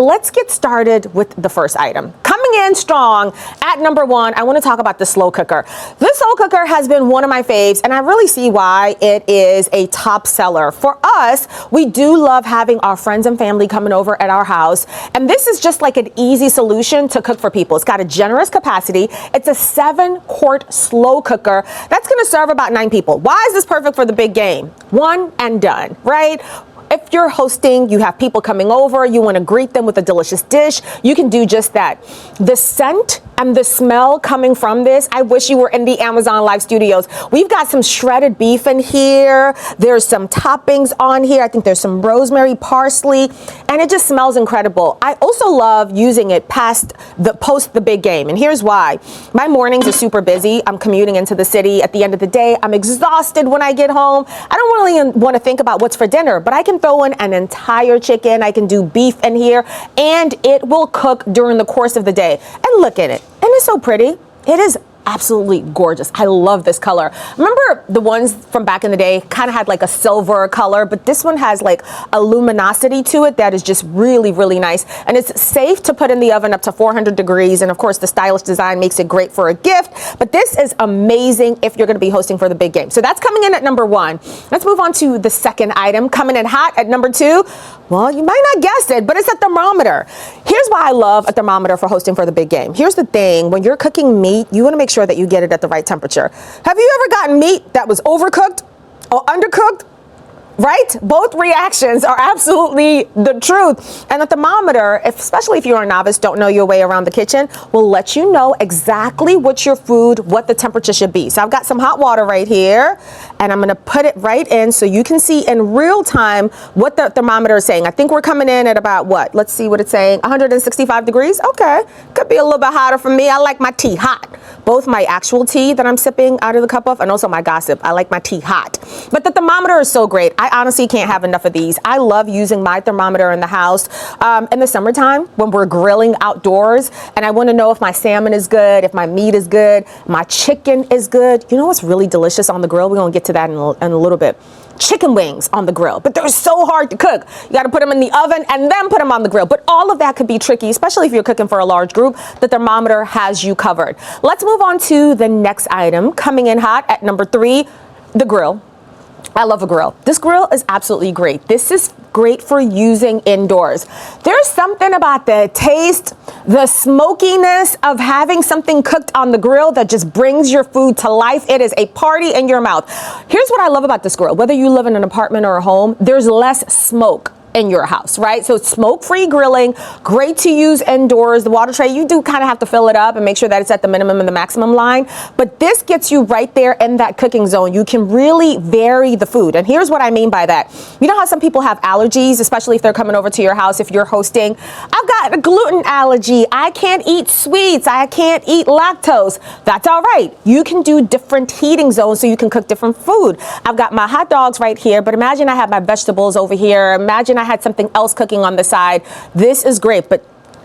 Let's get started with the first item. Coming in strong at number 1, I want to talk about the slow cooker. This slow cooker has been one of my faves, and I really see why it is a top seller. For us, we do love having our friends and family coming over at our house, and this is just like an easy solution to cook for people. It's got a generous capacity. It's a 7-quart slow cooker that's going to serve about 9 people. Why is this perfect for the big game? One and done, right? If you're hosting, you have people coming over, you want to greet them with a delicious dish, you can do just that. The scent and the smell coming from this, I wish you were in the Amazon Live studios. We've got some shredded beef in here. There's some toppings on here. I think there's some rosemary, parsley, and it just smells incredible. I also love using it post the big game, and here's why. My mornings are super busy. I'm commuting into the city. At the end of the day, I'm exhausted when I get home. I don't really want to think about what's for dinner, but I can throw in an entire chicken. I can do beef in here, and it will cook during the course of the day. And look at it. And it's so pretty. It is absolutely gorgeous. I love this color. Remember the ones from back in the day kind of had like a silver color, but this one has like a luminosity to it that is just really, really nice. And it's safe to put in the oven up to 400 degrees. And of course, the stylish design makes it great for a gift. But this is amazing if you're going to be hosting for the big game. So that's coming in at number 1. Let's move on to the second item. Coming in hot at number 2. Well, you might not guess it, but it's a thermometer. Here's why I love a thermometer for hosting for the big game. Here's the thing. When you're cooking meat, you want to make sure that you get it at the right temperature. Have you ever gotten meat that was overcooked or undercooked? Right? Both reactions are absolutely the truth. And the thermometer, especially if you're a novice, don't know your way around the kitchen, will let you know exactly what the temperature should be. So I've got some hot water right here, and I'm going to put it right in so you can see in real time what the thermometer is saying. I think we're coming in at about what? Let's see what it's saying. 165 degrees. Okay. Could be a little bit hotter for me. I like my tea hot. Both my actual tea that I'm sipping out of the cup of and also my gossip. I like my tea hot. But the thermometer is so great. I honestly can't have enough of these. I love using my thermometer in the house in the summertime when we're grilling outdoors, and I want to know if my salmon is good, if my meat is good, my chicken is good. You know what's really delicious on the grill? We're going to get to that in a little bit. Chicken wings on the grill, but they're so hard to cook. You got to put them in the oven and then put them on the grill. But all of that could be tricky, especially if you're cooking for a large group. The thermometer has you covered. Let's move on to the next item. Coming in hot at number 3, the grill. I love a grill. This grill is absolutely great. This is great for using indoors. There's something about the taste, the smokiness of having something cooked on the grill that just brings your food to life. It is a party in your mouth. Here's what I love about this grill. Whether you live in an apartment or a home, there's less smoke in your house, right? So smoke-free grilling, great to use indoors. The water tray, you do kind of have to fill it up and make sure that it's at the minimum and the maximum line, but this gets you right there in that cooking zone. You can really vary the food. And here's what I mean by that. You know how some people have allergies, especially if they're coming over to your house, if you're hosting? I've got a gluten allergy. I can't eat sweets. I can't eat lactose. That's all right. You can do different heating zones so you can cook different food. I've got my hot dogs right here, but imagine I have my vegetables over here. Imagine I had something else cooking on the side. This is great, but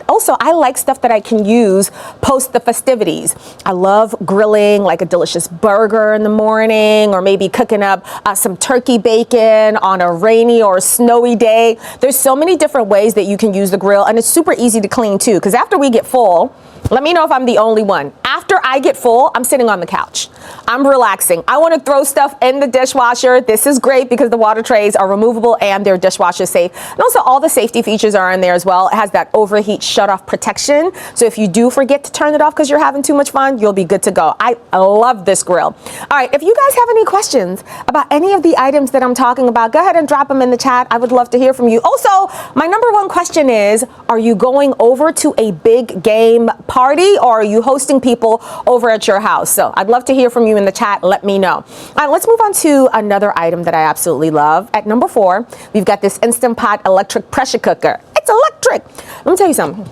also, I like stuff that I can use post the festivities. I love grilling like a delicious burger in the morning, or maybe cooking up some turkey bacon on a rainy or snowy day. There's so many different ways that you can use the grill, and it's super easy to clean too, because after we get full, let me know if I'm the only one. After I get full, I'm sitting on the couch. I'm relaxing. I want to throw stuff in the dishwasher. This is great because the water trays are removable and they're dishwasher safe. And also all the safety features are in there as well. It has that overheat shut-off protection. So if you do forget to turn it off because you're having too much fun, you'll be good to go. I love this grill. All right, if you guys have any questions about any of the items that I'm talking about, go ahead and drop them in the chat. I would love to hear from you. Also, my number 1 question is, are you going over to a big game party, or are you hosting people over at your house? So I'd love to hear from you in the chat. Let me know. All right, let's move on to another item that I absolutely love. At number 4, we've got this Instant Pot electric pressure cooker. It's electric. Let me tell you something.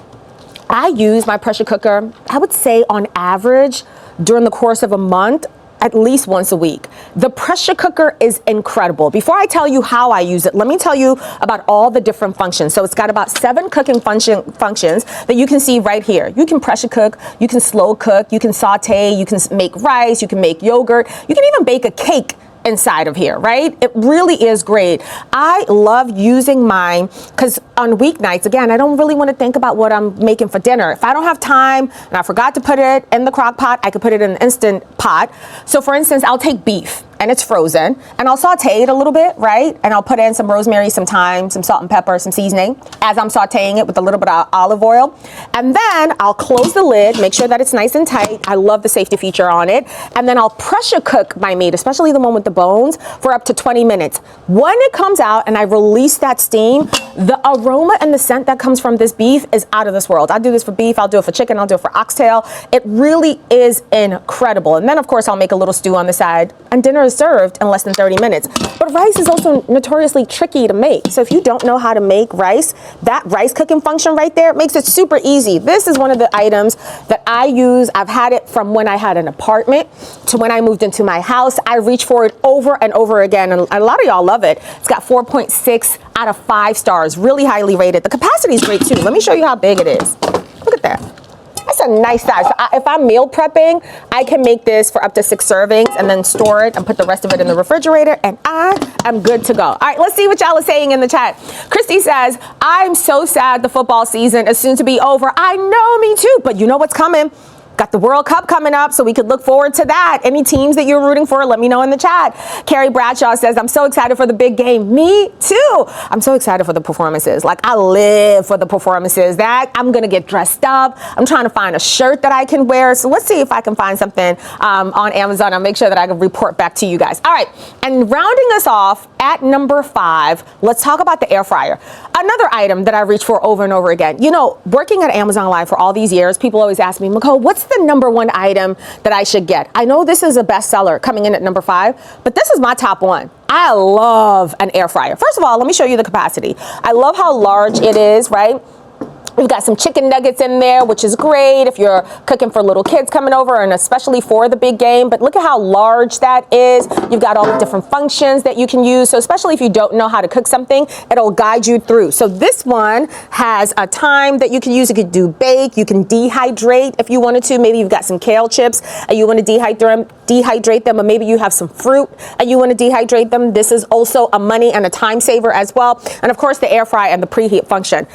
I use my pressure cooker, I would say on average, during the course of a month, at least once a week. The pressure cooker is incredible. Before I tell you how I use it, let me tell you about all the different functions. So it's got about 7 cooking functions that you can see right here. You can pressure cook, you can slow cook, you can saute, you can make rice, you can make yogurt, you can even bake a cake inside of here, right? It really is great. I love using mine because on weeknights, again, I don't really want to think about what I'm making for dinner. If I don't have time and I forgot to put it in the crock pot, I could put it in an Instant Pot. So for instance, I'll take beef and it's frozen and I'll saute it a little bit, right? And I'll put in some rosemary, some thyme, some salt and pepper, some seasoning as I'm sauteing it with a little bit of olive oil. And then I'll close the lid, make sure that it's nice and tight. I love the safety feature on it. And then I'll pressure cook my meat, especially the one with the bones, for up to 20 minutes. When it comes out and I release that steam, the aroma and the scent that comes from this beef is out of this world. I'll do this for beef, I'll do it for chicken, I'll do it for oxtail. It really is incredible. And then of course I'll make a little stew on the side and dinner is served in less than 30 minutes. But rice is also notoriously tricky to make. So if you don't know how to make rice, that rice cooking function right there makes it super easy. This is one of the items that I use. I've had it from when I had an apartment to when I moved into my house. I reach for it over and over again, and a lot of y'all love it. It's got 4.6 out of 5 stars, really highly rated. The capacity is great too. Let me show you how big it is. Look at that. That's a nice size. So if I'm meal prepping, I can make this for up to 6 servings and then store it and put the rest of it in the refrigerator, and I am good to go. All right, let's see what y'all are saying in the chat. Christy says, I'm so sad the football season is soon to be over. I know, me too, but you know what's coming. Got the World Cup coming up, so we could look forward to that. Any teams that you're rooting for, let me know in the chat. Carrie Bradshaw says, I'm so excited for the big game. Me too. I'm so excited for the performances. Like, I live for the performances. That I'm going to get dressed up. I'm trying to find a shirt that I can wear. So let's see if I can find something on Amazon. I'll make sure that I can report back to you guys. All right. And rounding us off at number 5, let's talk about the air fryer. Another item that I reach for over and over again. You know, working at Amazon Live for all these years, people always ask me, Nicole, what's the number 1 item that I should get? I know this is a bestseller coming in at number 5, but this is my top 1. I love an air fryer. First of all, let me show you the capacity. I love how large it is, right? We've got some chicken nuggets in there, which is great if you're cooking for little kids coming over, and especially for the big game. But look at how large that is. You've got all the different functions that you can use. So especially if you don't know how to cook something, it'll guide you through. So this one has a time that you can use. You could do bake. You can dehydrate if you wanted to. Maybe you've got some kale chips and you want to dehydrate them, or maybe you have some fruit and you want to dehydrate them. This is also a money and a time saver as well. And of course, the air fry and the preheat function.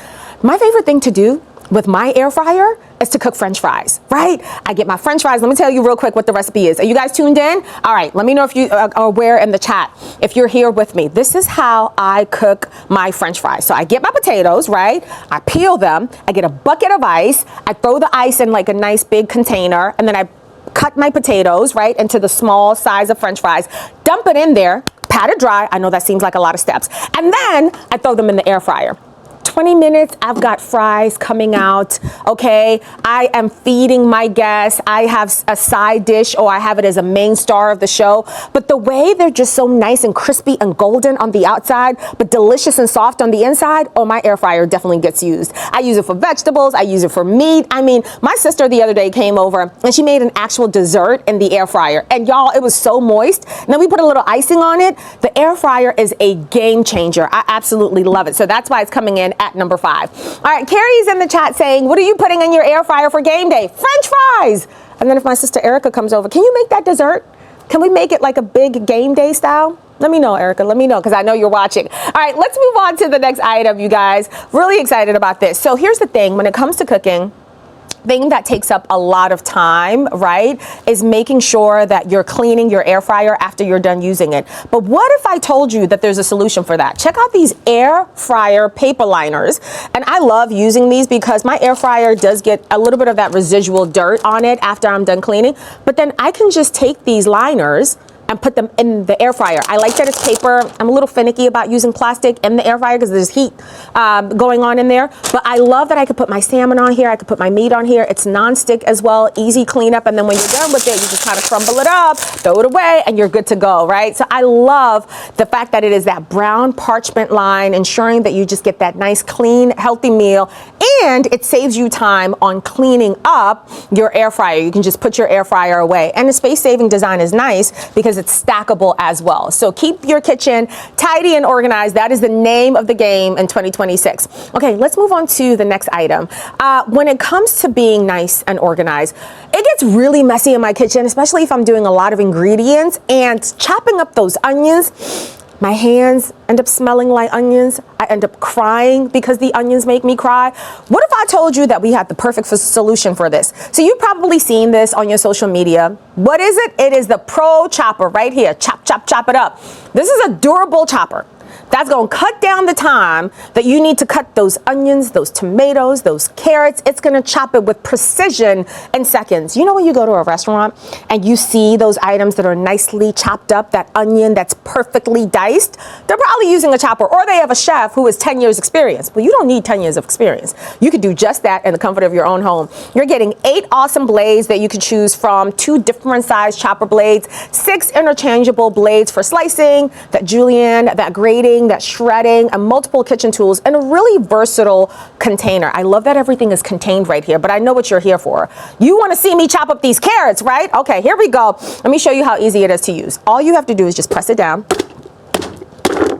My favorite thing to do with my air fryer is to cook French fries, right? I get my French fries. Let me tell you real quick what the recipe is. Are you guys tuned in? All right, let me know if you are aware in the chat, if you're here with me. This is how I cook my French fries. So I get my potatoes, right? I peel them. I get a bucket of ice. I throw the ice in like a nice big container, and then I cut my potatoes, right, into the small size of French fries, dump it in there, pat it dry. I know that seems like a lot of steps. And then I throw them in the air fryer. 20 minutes, I've got fries coming out, okay? I am feeding my guests. I have a side dish, or I have it as a main star of the show. But the way they're just so nice and crispy and golden on the outside, but delicious and soft on the inside, oh, my air fryer definitely gets used. I use it for vegetables. I use it for meat. I mean, my sister the other day came over and she made an actual dessert in the air fryer. And y'all, it was so moist. And then we put a little icing on it. The air fryer is a game changer. I absolutely love it. So that's why it's coming in at number 5. All right, Carrie's in the chat saying, what are you putting in your air fryer for game day? French fries. And then if my sister Erica comes over, can you make that dessert? Can we make it like a big game day style? Let me know, Erica. Let me know, because I know you're watching. All right, let's move on to the next item, you guys. Really excited about this. So here's the thing. When it comes to cooking, thing that takes up a lot of time, right, is making sure that you're cleaning your air fryer after you're done using it. But what if I told you that there's a solution for that? Check out these air fryer paper liners. And I love using these because my air fryer does get a little bit of that residual dirt on it after I'm done cleaning. But then I can just take these liners and put them in the air fryer. I like that it's paper. I'm a little finicky about using plastic in the air fryer because there's heat going on in there. But I love that I could put my salmon on here. I could put my meat on here. It's non-stick as well, easy cleanup. And then when you're done with it, you just kind of crumble it up, throw it away, and you're good to go, right? So I love the fact that it is that brown parchment line, ensuring that you just get that nice, clean, healthy meal. And it saves you time on cleaning up your air fryer. You can just put your air fryer away. And the space-saving design is nice because is it's stackable as well. So keep your kitchen tidy and organized. That is the name of the game in 2026. Okay, let's move on to the next item. When it comes to being nice and organized, it gets really messy in my kitchen, especially if I'm doing a lot of ingredients and chopping up those onions. My hands end up smelling like onions. I end up crying because the onions make me cry. What if I told you that we had the perfect solution for this? So you've probably seen this on your social media. What is it? It is the Pro Chopper right here. Chop, chop, chop it up. This is a durable chopper. That's going to cut down the time that you need to cut those onions, those tomatoes, those carrots. It's going to chop it with precision in seconds. You know when you go to a restaurant and you see those items that are nicely chopped up, that onion that's perfectly diced, they're probably using a chopper, or they have a chef who has 10 years experience. But you don't need 10 years of experience. You can do just that in the comfort of your own home. You're getting 8 awesome blades that you can choose from, 2 different size chopper blades, 6 interchangeable blades for slicing, that julienne, that grating, that shredding, and multiple kitchen tools, and a really versatile container. I love that everything is contained right here, but I know what you're here for. You want to see me chop up these carrots, right? Okay, here we go. Let me show you how easy it is to use. All you have to do is just press it down.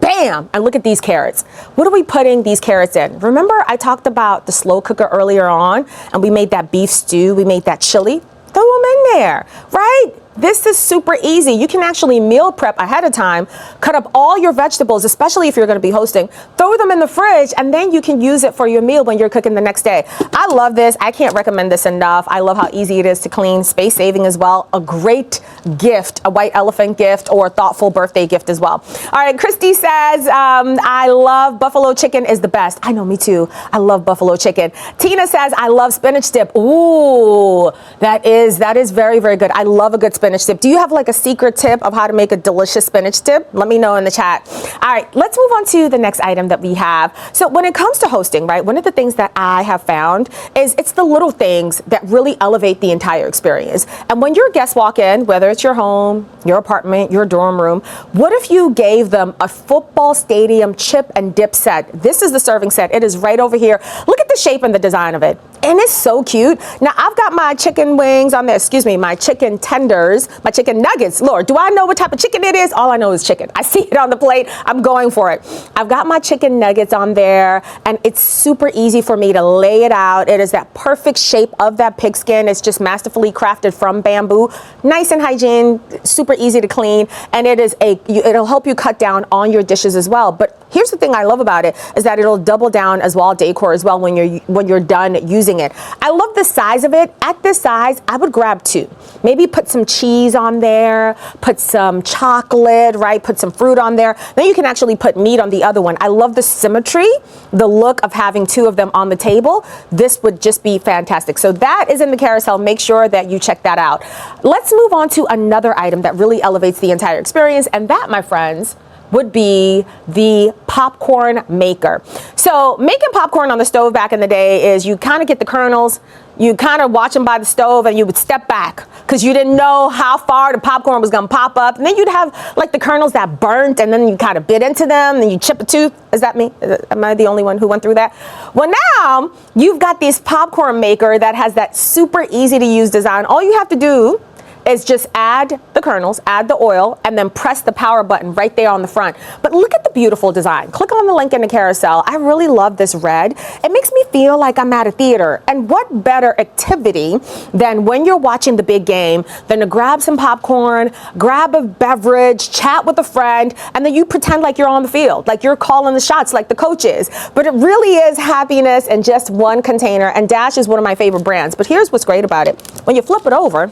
Bam! And look at these carrots. What are we putting these carrots in? Remember I talked about the slow cooker earlier on, and we made that beef stew, we made that chili? Throw them in there, right? This is super easy. You can actually meal prep ahead of time, cut up all your vegetables, especially if you're going to be hosting, throw them in the fridge, and then you can use it for your meal when you're cooking the next day. I love this. I can't recommend this enough. I love how easy it is to clean, space saving as well. A great gift, a white elephant gift, or a thoughtful birthday gift as well. All right, Christy says, I love buffalo chicken is the best. I know, me too. I love buffalo chicken. Tina says, I love spinach dip. Ooh, that is very, very good. I love a good spinach dip. Do you have like a secret tip of how to make a delicious spinach dip? Let me know in the chat. All right, let's move on to the next item that we have. So when it comes to hosting, right, one of the things that I have found is it's the little things that really elevate the entire experience. And when your guests walk in, whether it's your home, your apartment, your dorm room, what if you gave them a football stadium chip and dip set? This is the serving set. It is right over here. Look at the shape and the design of it. And it's so cute. Now I've got my chicken wings on there, my chicken tenders, my chicken nuggets. Lord, do I know what type of chicken it is? All I know is chicken. I see it on the plate. I'm going for it. I've got my chicken nuggets on there, and it's super easy for me to lay it out. It is that perfect shape of that pigskin. It's just masterfully crafted from bamboo. Nice and hygiene, super easy to clean, and it'll help you cut down on your dishes as well. But here's the thing I love about it is that it'll double down as wall decor as well when you're done using it. I love the size of it. At this size, I would grab 2. Maybe put some cheese on there, put some chocolate, right? Put some fruit on there. Then you can actually put meat on the other one. I love the symmetry, the look of having 2 of them on the table. This would just be fantastic. So that is in the carousel. Make sure that you check that out. Let's move on to another item that really elevates the entire experience, and that, my friends, would be the popcorn maker. So making popcorn on the stove back in the day is you kind of get the kernels, you kind of watch them by the stove, and you would step back because you didn't know how far the popcorn was going to pop up. And then you'd have like the kernels that burnt, and then you kind of bit into them, and you chip a tooth. Is that me? Am I the only one who went through that? Well, now you've got this popcorn maker that has that super easy to use design. All you have to do is just add the kernels, add the oil, and then press the power button right there on the front. But look at the beautiful design. Click on the link in the carousel. I really love this red. It makes me feel like I'm at a theater. And what better activity than when you're watching the big game than to grab some popcorn, grab a beverage, chat with a friend, and then you pretend like you're on the field, like you're calling the shots like the coach is. But it really is happiness in just one container. And Dash is one of my favorite brands. But here's what's great about it. When you flip it over,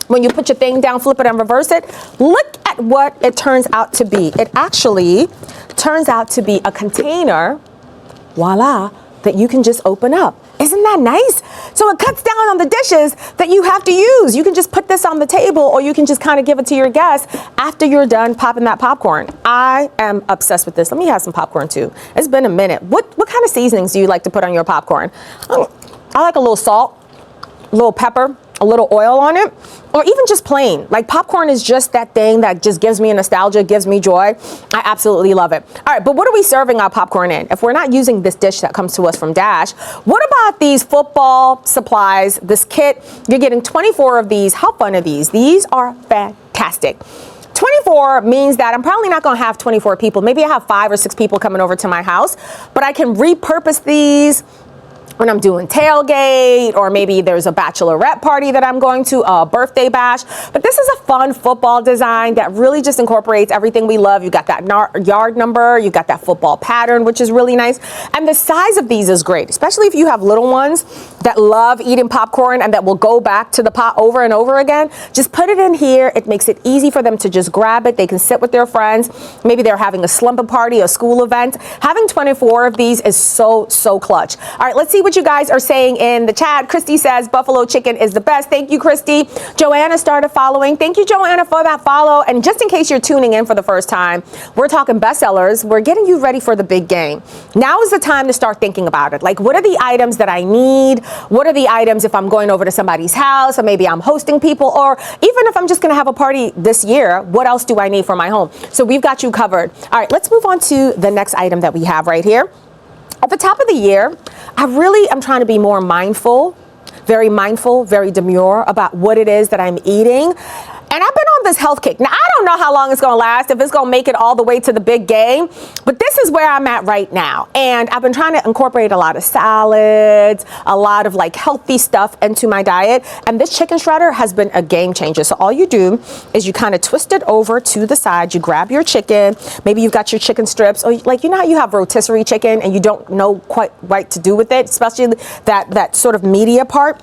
when you put your thing down, flip it and reverse it, look at what it turns out to be. It actually turns out to be a container, voila, that you can just open up. Isn't that nice? So it cuts down on the dishes that you have to use. You can just put this on the table, or you can just kind of give it to your guests after you're done popping that popcorn. I am obsessed with this. Let me have some popcorn too. It's been a minute. What kind of seasonings do you like to put on your popcorn? I like a little salt, a little pepper, a little oil on it, or even just plain. Like popcorn is just that thing that just gives me nostalgia, gives me joy. I absolutely love it. All right, but what are we serving our popcorn in? If we're not using this dish that comes to us from Dash, what about these football supplies, this kit? You're getting 24 of these. How fun are these? These are fantastic. 24 means that I'm probably not going to have 24 people. Maybe I have 5 or 6 people coming over to my house, but I can repurpose these when I'm doing tailgate, or maybe there's a bachelorette party that I'm going to, a birthday bash. But this is a fun football design that really just incorporates everything we love. You got that yard number, you got that football pattern, which is really nice. And the size of these is great, especially if you have little ones that love eating popcorn and that will go back to the pot over and over again. Just put it in here. It makes it easy for them to just grab it. They can sit with their friends. Maybe they're having a slumber party, a school event. Having 24 of these is so clutch. All right, let's see what you guys are saying in the chat. Christy says buffalo chicken is the best. Thank you, Christy. Joanna started following. Thank you, Joanna, for that follow. And just in case you're tuning in for the first time, we're talking bestsellers. We're getting you ready for the big game. Now is the time to start thinking about it. Like, what are the items that I need? What are the items if I'm going over to somebody's house, or maybe I'm hosting people, or even if I'm just going to have a party this year, what else do I need for my home? So we've got you covered. All right, let's move on to the next item that we have right here. At the top of the year, I really am trying to be more mindful, very demure about what it is that I'm eating. And I've been on this health kick. Now, I don't know how long it's going to last, if it's going to make it all the way to the big game, but this is where I'm at right now. And I've been trying to incorporate a lot of salads, a lot of like healthy stuff into my diet. And this chicken shredder has been a game changer. So all you do is you kind of twist it over to the side. You grab your chicken. Maybe you've got your chicken strips, or like, you know how you have rotisserie chicken and you don't know quite what to do with it, especially that sort of media part.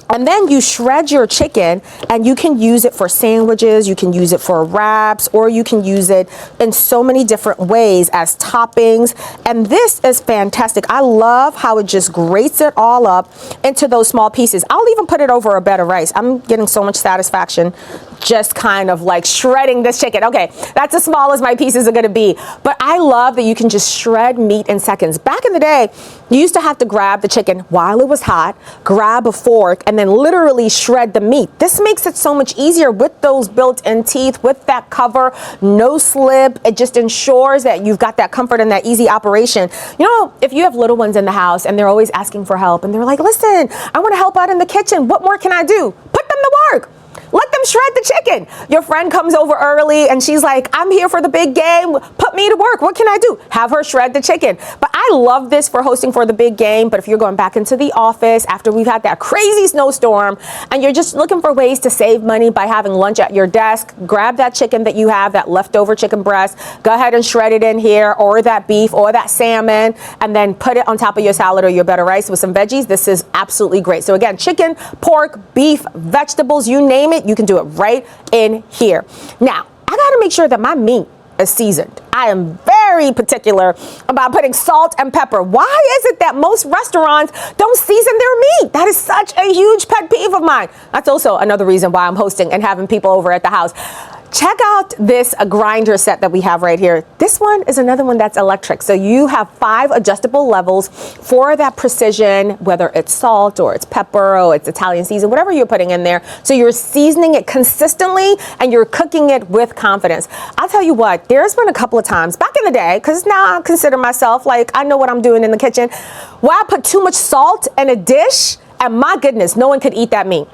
And then you shred your chicken, and you can use it for sandwiches, you can use it for wraps, or you can use it in so many different ways as toppings. And this is fantastic. I love how it just grates it all up into those small pieces. I'll even put it over a bed of rice. I'm getting so much satisfaction just kind of like shredding this chicken. Okay, that's as small as my pieces are gonna be. But I love that you can just shred meat in seconds. Back in the day, you used to have to grab the chicken while it was hot, grab a fork, and then literally shred the meat. This makes it so much easier with those built-in teeth, with that cover, no slip. It just ensures that you've got that comfort and that easy operation. You know, if you have little ones in the house and they're always asking for help and they're like, listen, I want to help out in the kitchen. What more can I do? Put them to work. Let them shred the chicken. Your friend comes over early and she's like, I'm here for the big game. Put me to work. What can I do? Have her shred the chicken. But I love this for hosting for the big game. But if you're going back into the office after we've had that crazy snowstorm and you're just looking for ways to save money by having lunch at your desk, grab that chicken that you have, that leftover chicken breast, go ahead and shred it in here, or that beef or that salmon, and then put it on top of your salad or your bed of rice with some veggies. This is absolutely great. So again, chicken, pork, beef, vegetables, you name it, you can do it right in here. Now, I got to make sure that my meat is seasoned. I am very particular about putting salt and pepper. Why is it that most restaurants don't season their meat? That is such a huge pet peeve of mine. That's also another reason why I'm hosting and having people over at the house. Check out this grinder set that we have right here. This one is another one that's electric. So you have 5 adjustable levels for that precision, whether it's salt or it's pepper or it's Italian season, whatever you're putting in there. So you're seasoning it consistently and you're cooking it with confidence. I'll tell you what, there's been a couple of times back in the day, because now I consider myself like I know what I'm doing in the kitchen, where I put too much salt in a dish and my goodness, no one could eat that meat.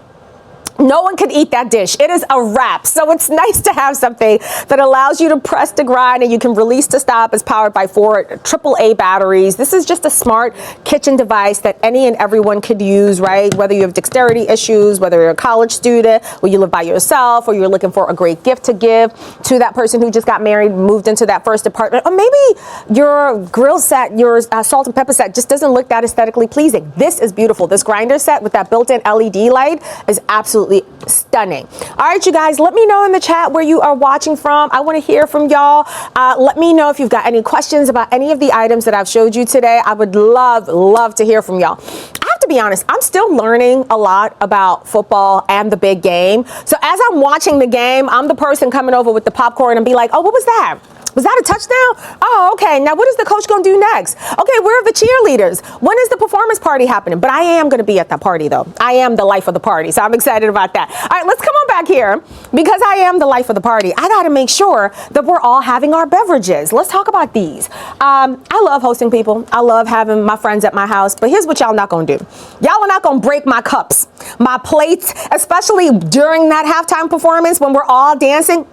No one could eat that dish. It is a wrap. So it's nice to have something that allows you to press to grind and you can release to stop. It's powered by 4 AAA batteries. This is just a smart kitchen device that any and everyone could use, right? Whether you have dexterity issues, whether you're a college student, or you live by yourself, or you're looking for a great gift to give to that person who just got married, moved into that first apartment, or maybe your grill set, your salt and pepper set just doesn't look that aesthetically pleasing. This is beautiful. This grinder set with that built-in LED light is absolutely stunning. All right, you guys, let me know in the chat where you are watching from. I want to hear from y'all. Let me know if you've got any questions about any of the items that I've showed you today. I would love to hear from y'all. I have to be honest, I'm still learning a lot about football and the big game. So as I'm watching the game, I'm the person coming over with the popcorn and be like, oh, what was that? Was that a touchdown? Oh, okay. Now what is the coach going to do next? Okay, where are the cheerleaders? When is the performance party happening? But I am going to be at that party, though. I am the life of the party, so I'm excited about that. All right, let's come on back here. Because I am the life of the party, I got to make sure that we're all having our beverages. Let's talk about these. I love hosting people. I love having my friends at my house, but here's what y'all not going to do. Y'all are not going to break my cups, my plates, especially during that halftime performance when we're all dancing.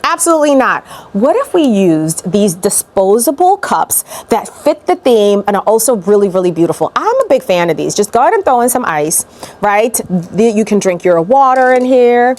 Absolutely not. What if we used these disposable cups that fit the theme and are also really, really beautiful? I'm a big fan of these. Just go ahead and throw in some ice, right? You can drink your water in here.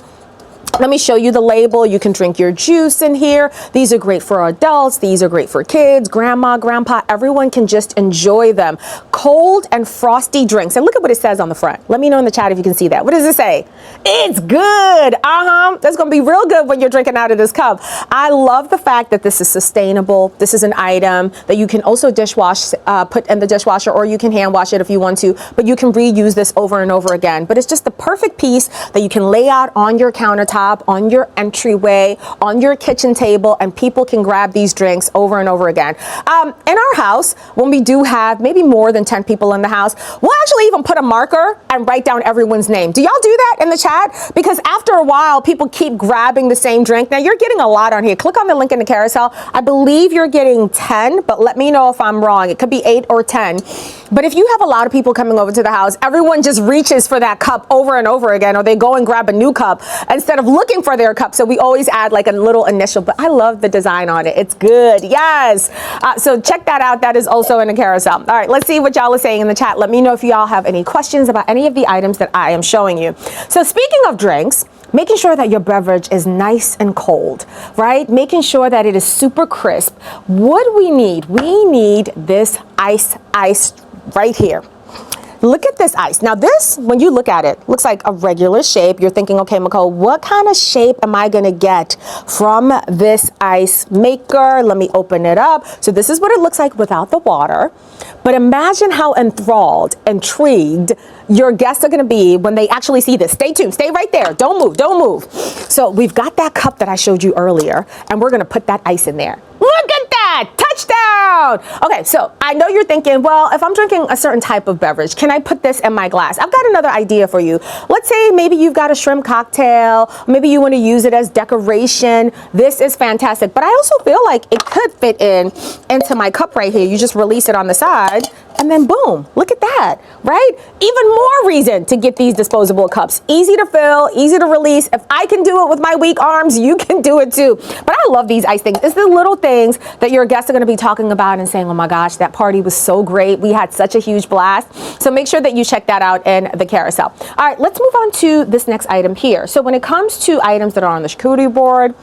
Let me show you the label. You can drink your juice in here. These are great for adults. These are great for kids, grandma, grandpa. Everyone can just enjoy them. Cold and frosty drinks. And look at what it says on the front. Let me know in the chat if you can see that. What does it say? It's good. That's going to be real good when you're drinking out of this cup. I love the fact that this is sustainable. This is an item that you can also dishwash, put in the dishwasher, or you can hand wash it if you want to, but you can reuse this over and over again. But it's just the perfect piece that you can lay out on your countertop, on your entryway, on your kitchen table, and people can grab these drinks over and over again. In our house, when we do have maybe more than 10 people in the house, we'll actually even put a marker and write down everyone's name. Do y'all do that in the chat? Because after a while, people keep grabbing the same drink. Now, you're getting a lot on here. Click on the link in the carousel. I believe you're getting 10, but let me know if I'm wrong. It could be 8 or 10. But if you have a lot of people coming over to the house, everyone just reaches for that cup over and over again, or they go and grab a new cup instead of looking for their cup. So we always add like a little initial, but I love the design on it. It's good. Yes. So check that out. That is also in the carousel. All right, let's see what y'all are saying in the chat. Let me know if y'all have any questions about any of the items that I am showing you. So speaking of drinks, making sure that your beverage is nice and cold, right? Making sure that it is super crisp. What do we need? We need this ice right here. Look at this ice. Now this, when you look at it, looks like a regular shape. You're thinking, okay, Nicole, what kind of shape am I gonna get from this ice maker? Let me open it up. So this is what it looks like without the water. But imagine how enthralled, intrigued your guests are gonna be when they actually see this. Stay tuned, stay right there. Don't move, don't move. So we've got that cup that I showed you earlier, and we're gonna put that ice in there. Look at that, touchdown. Okay, so I know you're thinking, well, if I'm drinking a certain type of beverage, can I put this in my glass? I've got another idea for you. Let's say maybe you've got a shrimp cocktail, maybe you want to use it as decoration. This is fantastic, but I also feel like it could fit into my cup right here. You just release it on the side, and then boom, look at that, right? Even more reason to get these disposable cups. Easy to fill, easy to release. If I can do it with my weak arms, you can do it too. But I love these ice things. It's the little things that your guests are going to be talking about and saying, oh my gosh, that party was so great. We had such a huge blast. So make sure that you check that out in the carousel. All right, let's move on to this next item here. So when it comes to items that are on the charcuterie board,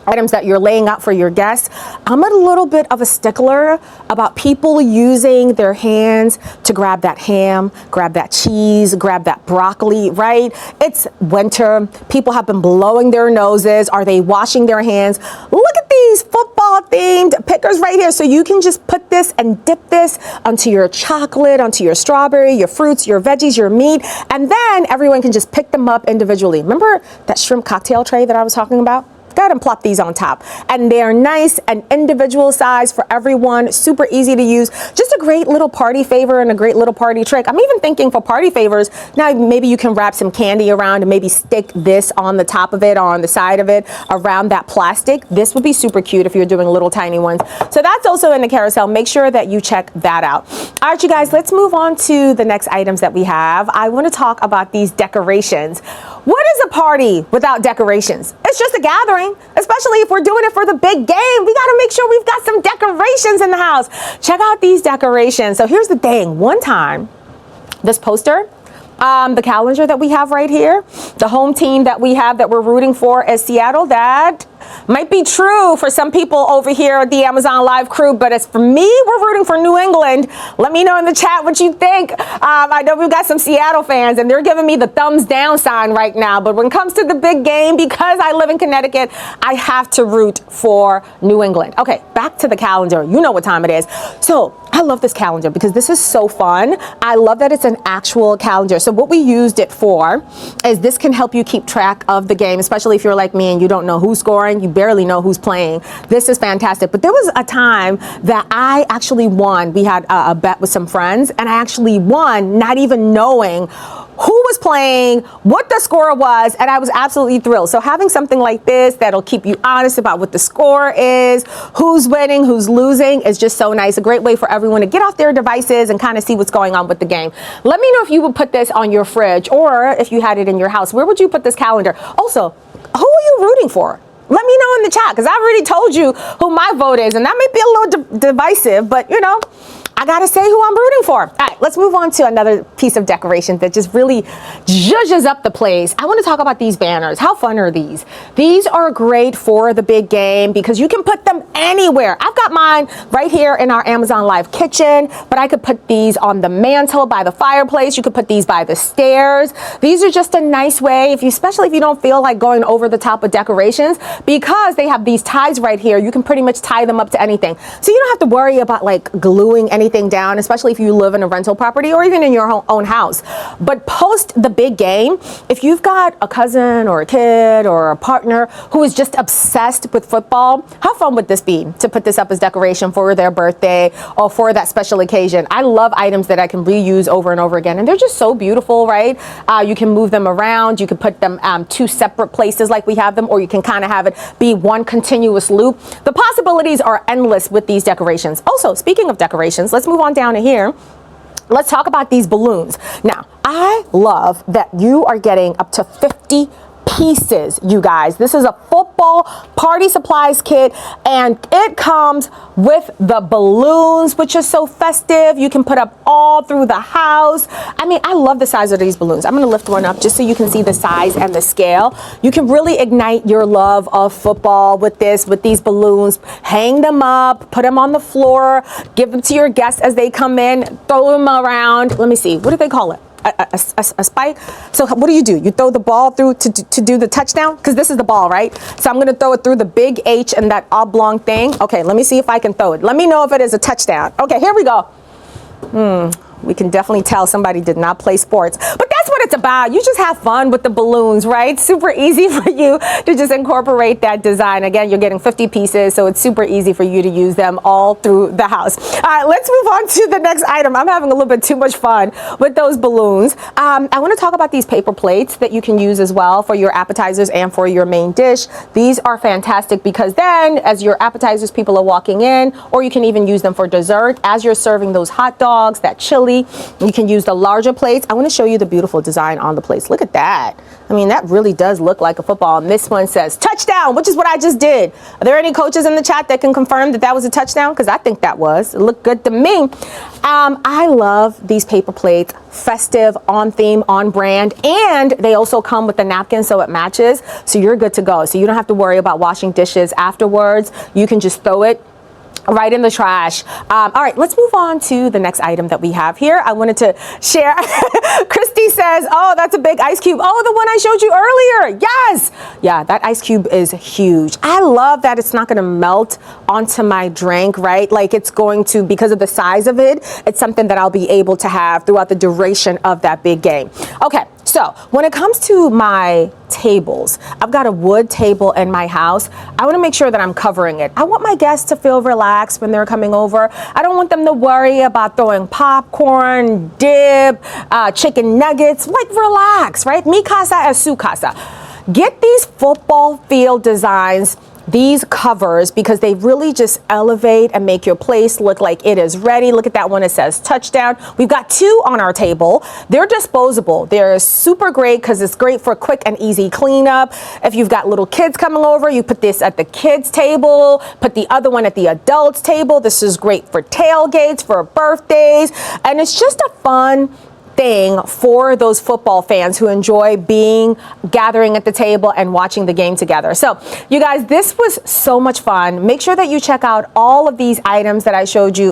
items that you're laying out for your guests, I'm a little bit of a stickler about people using their hands to grab that ham, grab that cheese, grab that broccoli, right? It's winter. People have been blowing their noses. Are they washing their hands? Look at these football themed pickers right here. So you can just put this and dip this onto your chocolate, onto your strawberry, your fruits, your veggies, your meat, and then everyone can just pick them up individually. Remember that shrimp cocktail tray that I was talking about? Go ahead and plop these on top. And they're nice and individual size for everyone, super easy to use. Just a great little party favor and a great little party trick. I'm even thinking for party favors, now maybe you can wrap some candy around and maybe stick this on the top of it or on the side of it around that plastic. This would be super cute if you're doing little tiny ones. So that's also in the carousel. Make sure that you check that out. All right, you guys, let's move on to the next items that we have. I want to talk about these decorations. What is a party without decorations? It's just a gathering, especially if we're doing it for the big game. We got to make sure we've got some decorations in the house. Check out these decorations. So here's the thing. One time, this poster, the calendar that we have right here, the home team that we have that we're rooting for is Seattle. That might be true for some people over here at the Amazon Live crew, but as for me, we're rooting for New England. Let me know in the chat what you think. I know we've got some Seattle fans, and they're giving me the thumbs down sign right now. But when it comes to the big game, because I live in Connecticut, I have to root for New England. Okay, back to the calendar. You know what time it is. So I love this calendar because this is so fun. I love that it's an actual calendar. So what we used it for is this can help you keep track of the game, especially if you're like me and you don't know who's scoring. you barely know who's playing. This is fantastic. But there was a time that I actually won. We had a bet with some friends, and I actually won not even knowing who was playing, what the score was, and I was absolutely thrilled. So having something like this that'll keep you honest about what the score is, who's winning, who's losing, is just so nice. A great way for everyone to get off their devices and kind of see what's going on with the game. Let me know if you would put this on your fridge, or if you had it in your house, where would you put this calendar? Also, who are you rooting for? Let me know in the chat, because I've already told you who my vote is, and that may be a little divisive, but you know, I gotta say who I'm rooting for. All right, let's move on to another piece of decoration that just really zhuzhes up the place. I want to talk about these banners. How fun are these? These are great for the big game because you can put them anywhere. I've got mine right here in our Amazon Live kitchen, but I could put these on the mantle by the fireplace. You could put these by the stairs. These are just a nice way, especially if you don't feel like going over the top with decorations, because they have these ties right here. You can pretty much tie them up to anything. So you don't have to worry about like gluing anything down, especially if you live in a rental property or even in your own house. But post the big game, if you've got a cousin or a kid or a partner who is just obsessed with football, how fun would this be to put this up as decoration for their birthday or for that special occasion? I love items that I can reuse over and over again, and they're just so beautiful, right? You can move them around. You can put them two separate places like we have them, or you can kind of have it be one continuous loop. The possibilities are endless with these decorations. Also, speaking of decorations, let's move on down to here. Let's talk about these balloons. Now, I love that you are getting up to 50 pieces, you guys. This is a football party supplies kit, and it comes with the balloons, which is so festive. You can put up all through the house. I mean, I love the size of these balloons. I'm going to lift one up just so you can see the size and the scale. You can really ignite your love of football with these balloons. Hang them up, put them on the floor, give them to your guests as they come in, throw them around. Let me see. What do they call it? A spike. So what do? You throw the ball through to do the touchdown? Because this is the ball, right? So I'm going to throw it through the big H and that oblong thing. Okay, let me see if I can throw it. Let me know if it is a touchdown. Okay, here we go. We can definitely tell somebody did not play sports. But that's what it's about. You just have fun with the balloons, right? Super easy for you to just incorporate that design. Again, you're getting 50 pieces, so it's super easy for you to use them all through the house. All right, let's move on to the next item. I'm having a little bit too much fun with those balloons. I want to talk about these paper plates that you can use as well for your appetizers and for your main dish. These are fantastic because then as your appetizers, people are walking in, or you can even use them for dessert as you're serving those hot dogs, that chili. You can use the larger plates. I want to show you the beautiful design on the plates. Look at that. I mean, that really does look like a football. And this one says touchdown, which is what I just did. Are there any coaches in the chat that can confirm that that was a touchdown? Because I think that was. It looked good to me. I love these paper plates. Festive, on theme, on brand, and they also come with the napkin so it matches. So you're good to go. So you don't have to worry about washing dishes afterwards. You can just throw it right in the trash. All right, let's move on to the next item that we have here. I wanted to share. Christy says, oh, that's a big ice cube. Oh, the one I showed you earlier. Yes. Yeah, that ice cube is huge. I love that it's not going to melt onto my drink, right? Like it's going to, because of the size of it, it's something that I'll be able to have throughout the duration of that big game. Okay. So when it comes to my tables, I've got a wood table in my house. I want to make sure that I'm covering it. I want my guests to feel relaxed when they're coming over. I don't want them to worry about throwing popcorn, dip, chicken nuggets. Like relax, right? Mi casa es su casa. Get these football field designs, these covers, because they really just elevate and make your place look like it is ready. Look at that one. It says touchdown. We've got two on our table. They're disposable. They're super great because it's great for quick and easy cleanup. If you've got little kids coming over, you put this at the kids table, put the other one at the adults table. This is great for tailgates, for birthdays, and it's just a fun thing for those football fans who enjoy gathering at the table and watching the game together. So you guys, this was so much fun. Make sure that you check out all of these items that I showed you